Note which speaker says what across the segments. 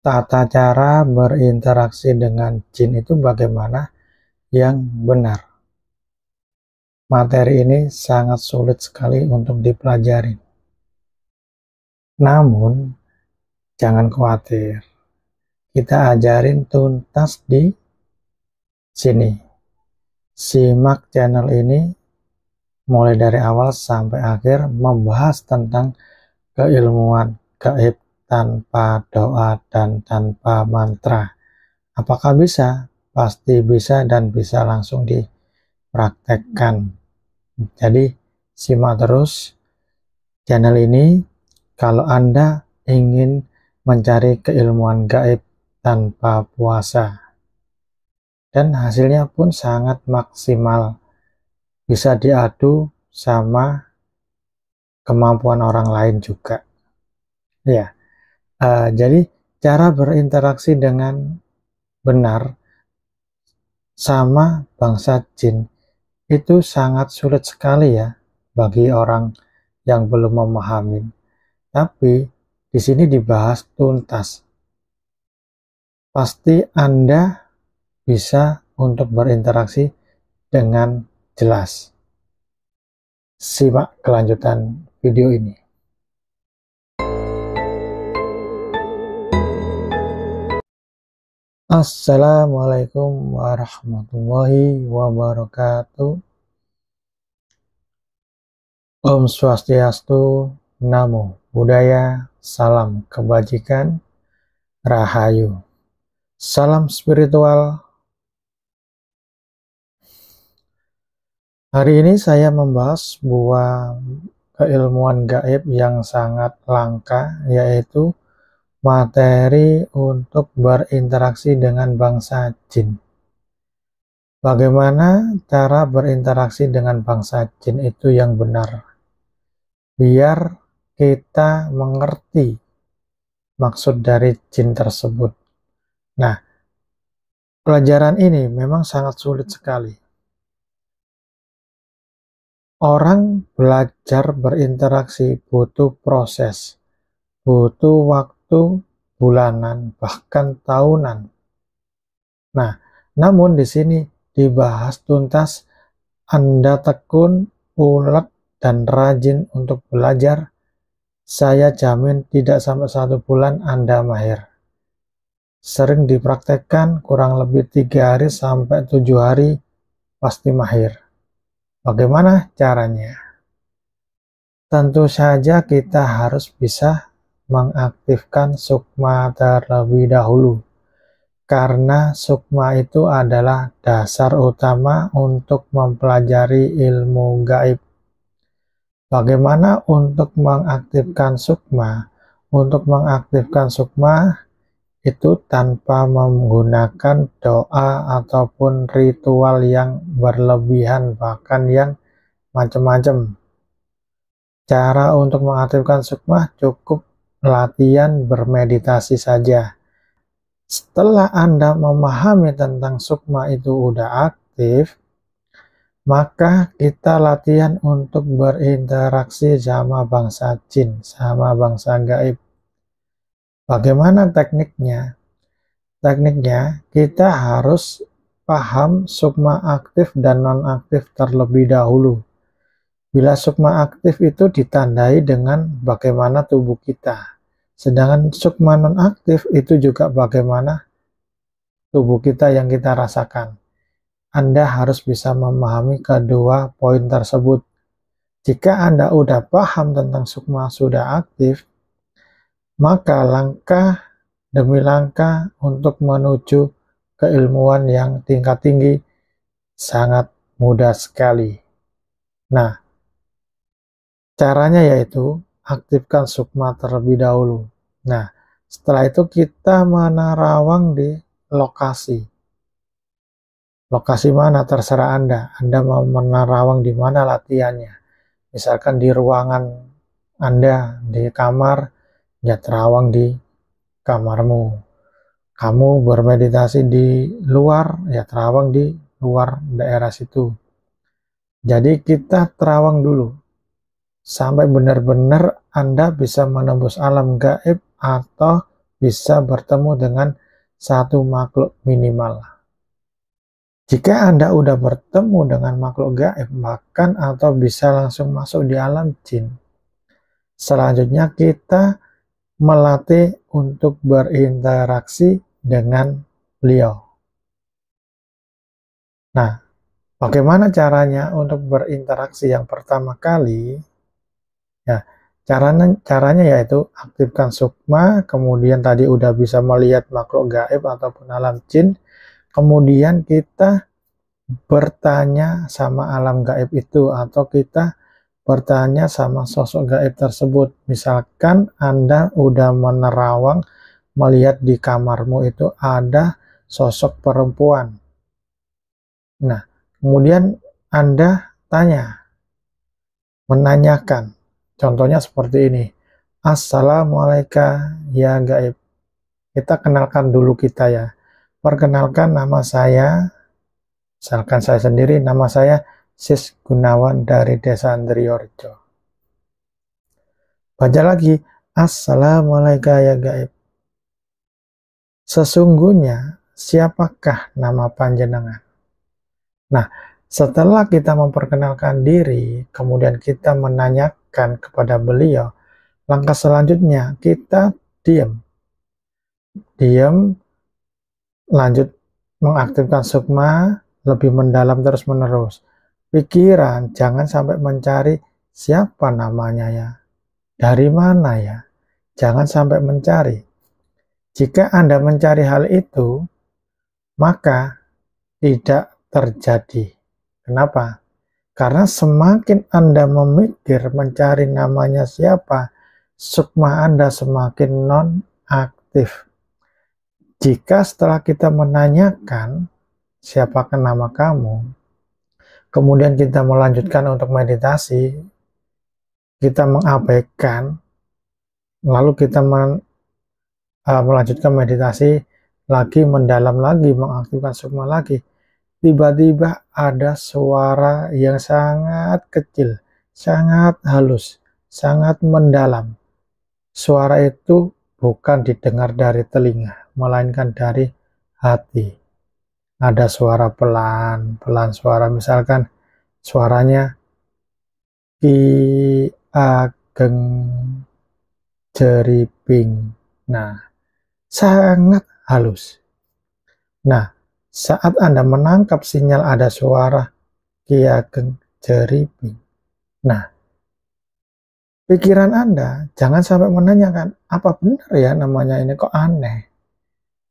Speaker 1: Tata cara berinteraksi dengan jin itu bagaimana yang benar. Materi ini sangat sulit sekali untuk dipelajari. Namun, jangan khawatir. Kita ajarin tuntas di sini. Simak channel ini mulai dari awal sampai akhir membahas tentang keilmuan gaib tanpa doa dan tanpa mantra. Apakah bisa? Pasti bisa dan bisa langsung dipraktekkan. Jadi simak terus channel ini kalau Anda ingin mencari keilmuan gaib tanpa puasa. Dan hasilnya pun sangat maksimal. Bisa diadu sama kemampuan orang lain juga. Ya, jadi cara berinteraksi dengan benar sama bangsa jin itu sangat sulit sekali ya bagi orang yang belum memahami. Tapi di sini dibahas tuntas. Pasti Anda bisa untuk berinteraksi dengan jelas. Simak kelanjutan video ini. Assalamualaikum warahmatullahi wabarakatuh. Om Swastiastu, Namo Buddhaya, salam kebajikan, Rahayu. Salam spiritual. Hari ini saya membahas sebuah keilmuan gaib yang sangat langka, yaitu materi untuk berinteraksi dengan bangsa jin. Bagaimana cara berinteraksi dengan bangsa jin itu yang benar? Biar kita mengerti maksud dari jin tersebut. Nah, pelajaran ini memang sangat sulit sekali. Orang belajar berinteraksi butuh proses, butuh waktu bulanan, bahkan tahunan. Nah, namun di sini dibahas tuntas. Anda tekun, ulet, dan rajin untuk belajar, saya jamin tidak sampai 1 bulan Anda mahir. Sering dipraktekkan kurang lebih 3 hari sampai 7 hari pasti mahir. Bagaimana caranya? Tentu saja kita harus bisa mengaktifkan sukma terlebih dahulu. Karena sukma itu adalah dasar utama untuk mempelajari ilmu gaib. Bagaimana untuk mengaktifkan sukma? Untuk mengaktifkan sukma itu tanpa menggunakan doa ataupun ritual yang berlebihan, bahkan yang macam-macam. Cara untuk mengaktifkan sukma cukup latihan bermeditasi saja. Setelah Anda memahami tentang sukma itu udah aktif, maka kita latihan untuk berinteraksi sama bangsa jin, sama bangsa gaib. Bagaimana tekniknya? Tekniknya kita harus paham sukma aktif dan non-aktif terlebih dahulu. Bila sukma aktif itu ditandai dengan bagaimana tubuh kita. Sedangkan sukma non-aktif itu juga bagaimana tubuh kita yang kita rasakan. Anda harus bisa memahami kedua poin tersebut. Jika Anda udah paham tentang sukma sudah aktif, maka langkah demi langkah untuk menuju keilmuan yang tingkat tinggi sangat mudah sekali. Nah, caranya yaitu aktifkan sukma terlebih dahulu. Nah, setelah itu kita menerawang di lokasi. Lokasi mana terserah Anda. Anda mau menerawang di mana latihannya. Misalkan di ruangan Anda, di kamar, ya terawang di kamarmu. Kamu bermeditasi di luar, ya terawang di luar daerah situ. Jadi kita terawang dulu. Sampai benar-benar Anda bisa menembus alam gaib atau bisa bertemu dengan satu makhluk minimal. Jika Anda udah bertemu dengan makhluk gaib, bahkan atau bisa langsung masuk di alam jin, selanjutnya kita melatih untuk berinteraksi dengan beliau. Nah, bagaimana caranya untuk berinteraksi? Yang pertama kali, ya, caranya yaitu aktifkan sukma, kemudian tadi udah bisa melihat makhluk gaib ataupun alam jin, kemudian kita bertanya sama alam gaib itu, atau kita bertanya sama sosok gaib tersebut. Misalkan Anda udah menerawang melihat di kamarmu itu ada sosok perempuan. Nah, kemudian Anda tanya, menanyakan. Contohnya seperti ini. Assalamualaikum ya gaib. Kita kenalkan dulu kita ya. Perkenalkan, nama saya, misalkan saya sendiri, nama saya Sis Gunawan dari Desa Andriorjo. Baca lagi, Assalamualaikum ya gaib. Sesungguhnya siapakah nama panjenengan? Nah, setelah kita memperkenalkan diri, kemudian kita menanyakan kepada beliau, langkah selanjutnya kita diam, lanjut mengaktifkan sukma lebih mendalam terus menerus. Pikiran jangan sampai mencari siapa namanya ya, dari mana ya, jangan sampai mencari. Jika Anda mencari hal itu, maka tidak terjadi. Kenapa? Karena semakin Anda memikir mencari namanya siapa, sukma Anda semakin non-aktif. Jika setelah kita menanyakan siapakah nama kamu, kemudian kita melanjutkan untuk meditasi, kita mengabaikan, lalu kita melanjutkan meditasi lagi, mendalam lagi, mengaktifkan sukma lagi, tiba-tiba ada suara yang sangat kecil, sangat halus, sangat mendalam. Suara itu bukan didengar dari telinga, melainkan dari hati. Ada suara pelan-pelan, suara misalkan suaranya Ki Ageng Jeriping. Nah, sangat halus. Nah, saat Anda menangkap sinyal ada suara Ki Ageng Jeriping, nah, pikiran Anda jangan sampai menanyakan, apa benar ya namanya ini, kok aneh.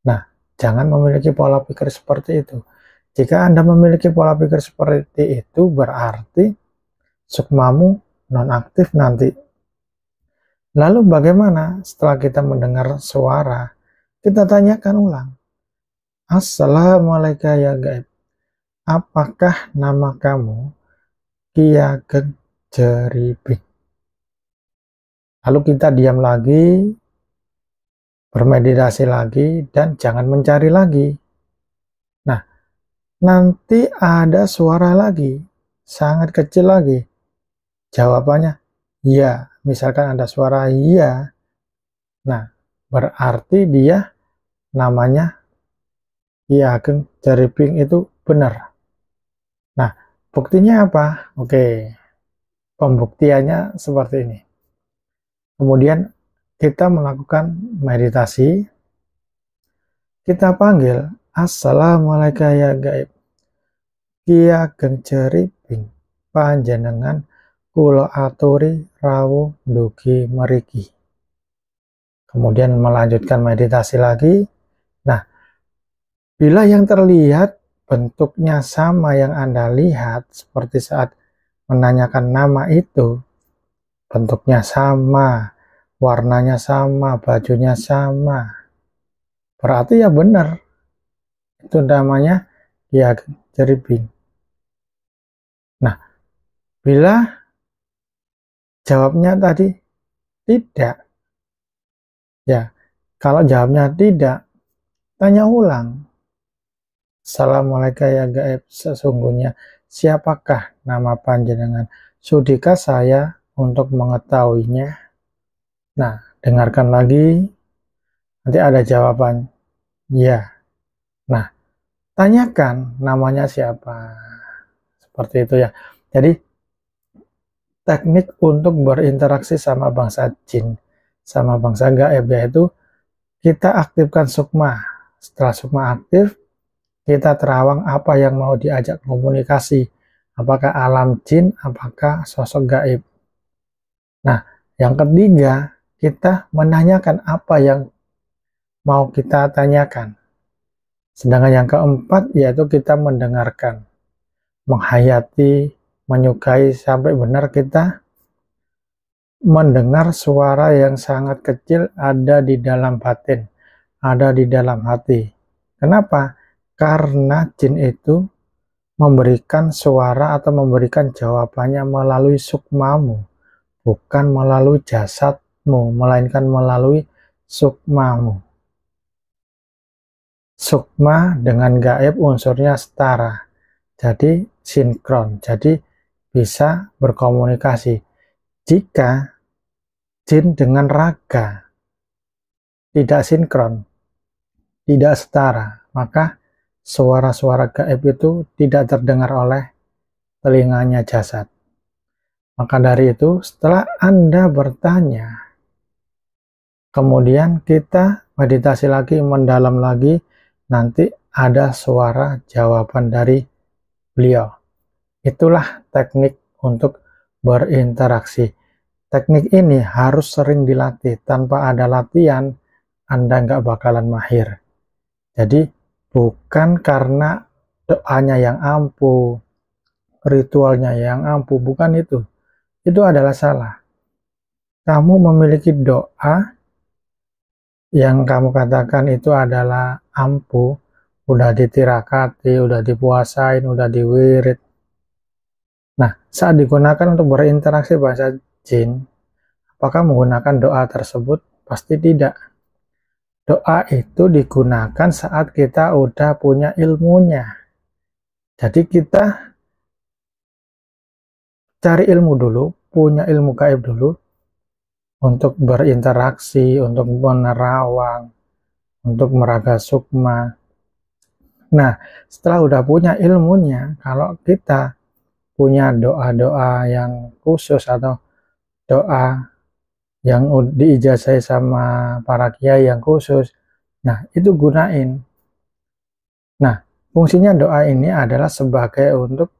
Speaker 1: Nah, jangan memiliki pola pikir seperti itu. Jika Anda memiliki pola pikir seperti itu, berarti sukmamu nonaktif nanti. Lalu bagaimana setelah kita mendengar suara? Kita tanyakan ulang. Assalamualaikum ya gaib. Apakah nama kamu Ki Ageng Jeriping? Lalu kita diam lagi, bermeditasi lagi, dan jangan mencari lagi. Nah, nanti ada suara lagi, sangat kecil lagi. Jawabannya, ya. Misalkan ada suara iya. Nah, berarti dia namanya Ki Ageng Jeriping itu benar. Nah, buktinya apa? Oke, pembuktiannya seperti ini. Kemudian kita melakukan meditasi. Kita panggil, Assalamualaikum ya gaib. Ki Ageng Jeriping panjenengan kula aturi rawuh ndugi mriki. Kemudian melanjutkan meditasi lagi. Nah, bila yang terlihat bentuknya sama yang Anda lihat, seperti saat menanyakan nama itu, bentuknya sama, warnanya sama, bajunya sama, berarti ya benar, itu namanya Ki Ageng Jeriping. Nah, bila jawabnya tadi tidak, ya, kalau jawabnya tidak, tanya ulang. Assalamualaikum ya gaib, sesungguhnya siapakah nama panjenengan? Sudikah saya untuk mengetahuinya? Nah, dengarkan lagi. Nanti ada jawaban ya. Nah, tanyakan namanya siapa. Seperti itu ya. Jadi, teknik untuk berinteraksi sama bangsa jin, sama bangsa gaib, yaitu kita aktifkan sukma. Setelah sukma aktif, kita terawang apa yang mau diajak komunikasi. Apakah alam jin, apakah sosok gaib. Nah, yang ketiga, kita menanyakan apa yang mau kita tanyakan. Sedangkan yang keempat, yaitu kita mendengarkan, menghayati, menyukai sampai benar kita mendengar suara yang sangat kecil ada di dalam batin, ada di dalam hati. Kenapa? Karena jin itu memberikan suara atau memberikan jawabannya melalui sukmamu, bukan melalui jasadmu, melainkan melalui sukmamu. Sukma dengan gaib unsurnya setara, jadi sinkron, jadi bisa berkomunikasi. Jika jin dengan raga tidak sinkron, tidak setara, maka suara-suara gaib itu tidak terdengar oleh telinganya jasad. Maka dari itu, setelah Anda bertanya, kemudian kita meditasi lagi, mendalam lagi, nanti ada suara jawaban dari beliau. Itulah teknik untuk berinteraksi. Teknik ini harus sering dilatih. Tanpa ada latihan, Anda nggak bakalan mahir. Jadi, bukan karena doanya yang ampuh, ritualnya yang ampuh, bukan itu. Itu adalah salah. Kamu memiliki doa yang kamu katakan itu adalah ampuh, udah ditirakati, udah dipuasain, udah diwirid. Nah, saat digunakan untuk berinteraksi bahasa jin, apakah menggunakan doa tersebut? Pasti tidak. Doa itu digunakan saat kita udah punya ilmunya. Jadi kita cari ilmu dulu, punya ilmu gaib dulu, untuk berinteraksi, untuk menerawang, untuk meraga sukma. Nah, setelah udah punya ilmunya, kalau kita punya doa-doa yang khusus atau doa yang diijazah sama para kiai yang khusus, nah itu gunain. Nah, fungsinya doa ini adalah sebagai untuk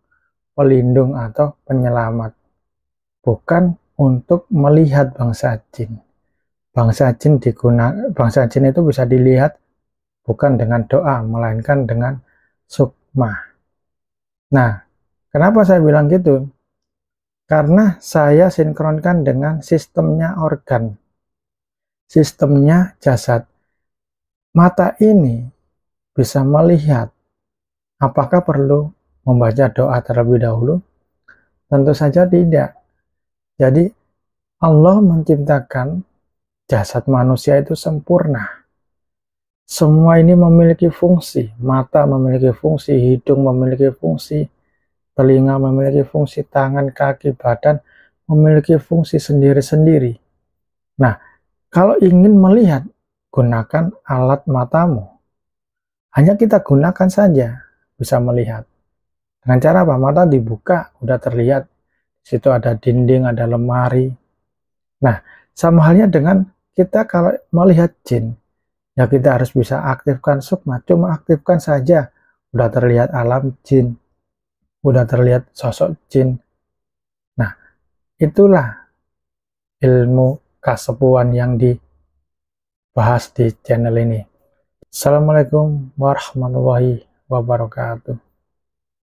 Speaker 1: pelindung atau penyelamat, bukan untuk melihat bangsa jin. Bangsa jin itu bisa dilihat bukan dengan doa, melainkan dengan sukma. Nah, kenapa saya bilang gitu? Karena saya sinkronkan dengan sistemnya organ, sistemnya jasad. Mata ini bisa melihat. Apakah perlu membaca doa terlebih dahulu? Tentu saja tidak. Jadi, Allah menciptakan jasad manusia itu sempurna. Semua ini memiliki fungsi. Mata memiliki fungsi, hidung memiliki fungsi, telinga memiliki fungsi, tangan, kaki, badan memiliki fungsi sendiri-sendiri. Nah, kalau ingin melihat, gunakan alat matamu. Hanya kita gunakan saja, bisa melihat. Dengan cara apa? Mata dibuka, udah terlihat. Di situ ada dinding, ada lemari. Nah, sama halnya dengan kita kalau melihat jin, ya kita harus bisa aktifkan sukma. Cuma aktifkan saja, udah terlihat alam jin, udah terlihat sosok jin. Nah, itulah ilmu kasepuan yang dibahas di channel ini. Assalamualaikum warahmatullahi wabarakatuh.